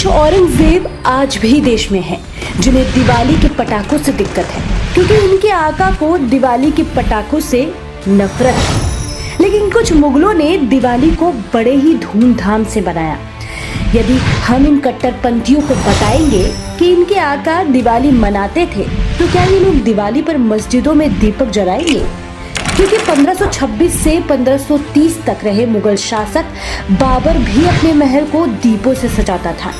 कुछ औरंगजेब आज भी देश में हैं, जिन्हें दिवाली के पटाखों से दिक्कत है, क्योंकि इनके आका को दिवाली के पटाखों से नफरत है। लेकिन कुछ मुगलों ने दिवाली को बड़े ही धूमधाम से बनाया। यदि हम इन कट्टरपंथियों को बताएंगे कि इनके आका दिवाली मनाते थे, तो क्या ये लोग दिवाली पर मस्जिदों में दीपक जलाएंगे? क्योंकि 1526 से 1530 तक रहे मुगल शासक बाबर भी अपने महल को दीपों से सजाता था।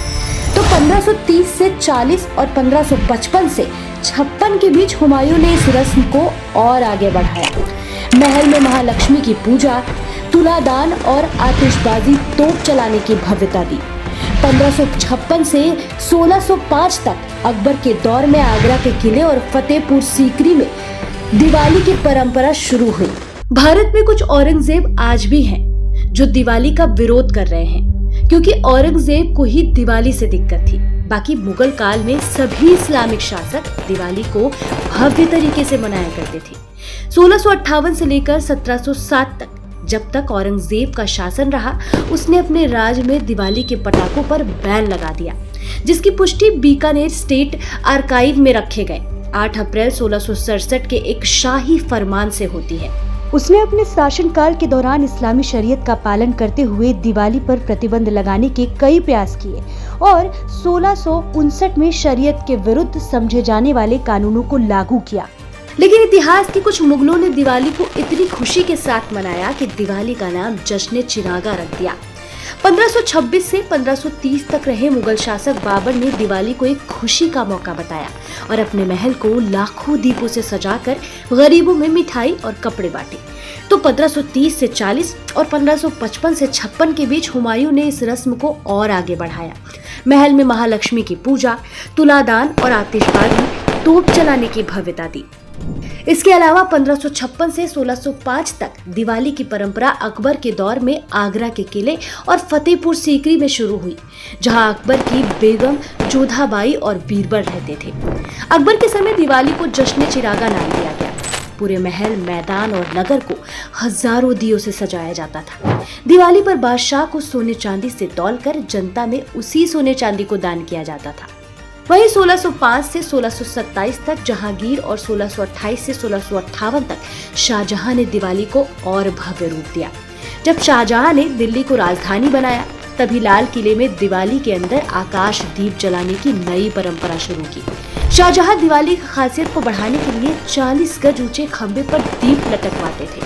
तो 1530 से 40 और 1555 से 56 के बीच हुमायूं ने इस रस्म को और आगे बढ़ाया। महल में महालक्ष्मी की पूजा, तुलादान और आतिशबाजी, तोप चलाने की भव्यता दी। 1556 से 1605 तक अकबर के दौर में आगरा के किले और फतेहपुर सीकरी में दिवाली की परंपरा शुरू हुई। भारत में कुछ औरंगजेब आज भी हैं जो दिवाली का विरोध कर रहे हैं, क्योंकि औरंगजेब को ही दिवाली से दिक्कत थी। बाकी मुगल काल में सभी इस्लामिक शासक दिवाली को भव्य तरीके से मनाया करते थे। 1658 से लेकर 1707 तक जब तक औरंगजेब का शासन रहा, उसने अपने राज में दिवाली के पटाखों पर बैन लगा दिया, जिसकी पुष्टि बीकानेर स्टेट आर्काइव में रखे गए 8 अप्रैल 1667 के एक शाही फरमान से होती है। उसने अपने शासनकाल के दौरान इस्लामी शरीयत का पालन करते हुए दिवाली पर प्रतिबंध लगाने के कई प्रयास किए और 1659 में शरीयत के विरुद्ध समझे जाने वाले कानूनों को लागू किया। लेकिन इतिहास के कुछ मुगलों ने दिवाली को इतनी खुशी के साथ मनाया कि दिवाली का नाम जश्न चिरागा रख दिया। 1526 से 1530 तक रहे मुगल शासक बाबर ने दिवाली को एक खुशी का मौका बताया और अपने महल को लाखों दीपों से सजाकर गरीबों में मिठाई और कपड़े बांटे। तो 1530 से 40 और 1555 से 56 के बीच हुमायूं ने इस रस्म को और आगे बढ़ाया। महल में महालक्ष्मी की पूजा, तुलादान और आतिशबाजी, तोप चलाने की भव्यता दी। इसके अलावा 1556 से 1605 तक दिवाली की परंपरा अकबर के दौर में आगरा के किले और फतेहपुर सीकरी में शुरू हुई, जहां अकबर की बेगम जोधाबाई और बीरबल रहते थे। अकबर के समय दिवाली को जश्न चिरागा नाम दिया गया। पूरे महल, मैदान और नगर को हजारों दियों से सजाया जाता था। दिवाली पर बादशाह को सोने चांदी से तौलकर जनता में उसी सोने चांदी को दान किया जाता था। वहीं 1605 से 1627 तक जहांगीर और 1628 से 1658 तक शाहजहां ने दिवाली को और भव्य रूप दिया। जब शाहजहां ने दिल्ली को राजधानी बनाया, तभी लाल किले में दिवाली के अंदर आकाश दीप जलाने की नई परंपरा शुरू की। शाहजहां दिवाली की खासियत को बढ़ाने के लिए 40 गज ऊंचे खंबे पर दीप लटकवाते थे,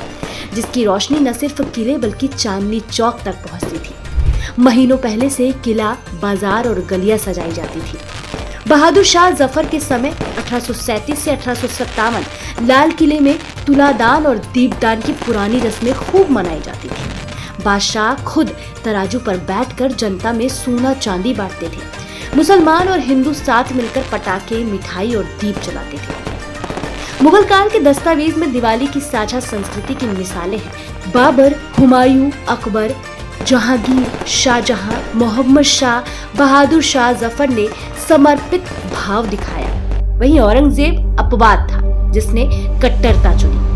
जिसकी रोशनी न सिर्फ किले बल्कि चांदनी चौक तक पहुंचती थी। महीनों पहले से किला, बाजार और गलियां सजाई जाती थी। बहादुर शाह जफर के समय 1837 से 1857 लाल किले में तुलादान और दीपदान की पुरानी रस्में खूब मनाई जाती थी। बादशाह खुद तराजू पर बैठकर जनता में सोना चांदी बांटते थे। मुसलमान और हिंदू साथ मिलकर पटाखे, मिठाई और दीप जलाते थे। मुगल काल के दस्तावेज में दिवाली की साझा संस्कृति की मिसालें हैं। बाबर, हुमायूं, अकबर, जहांगीर, शाहजहां, मोहम्मद शाह, बहादुर शाह जफर ने समर्पित भाव दिखाया। वहीं औरंगजेब अपवाद था, जिसने कट्टरता चुनी।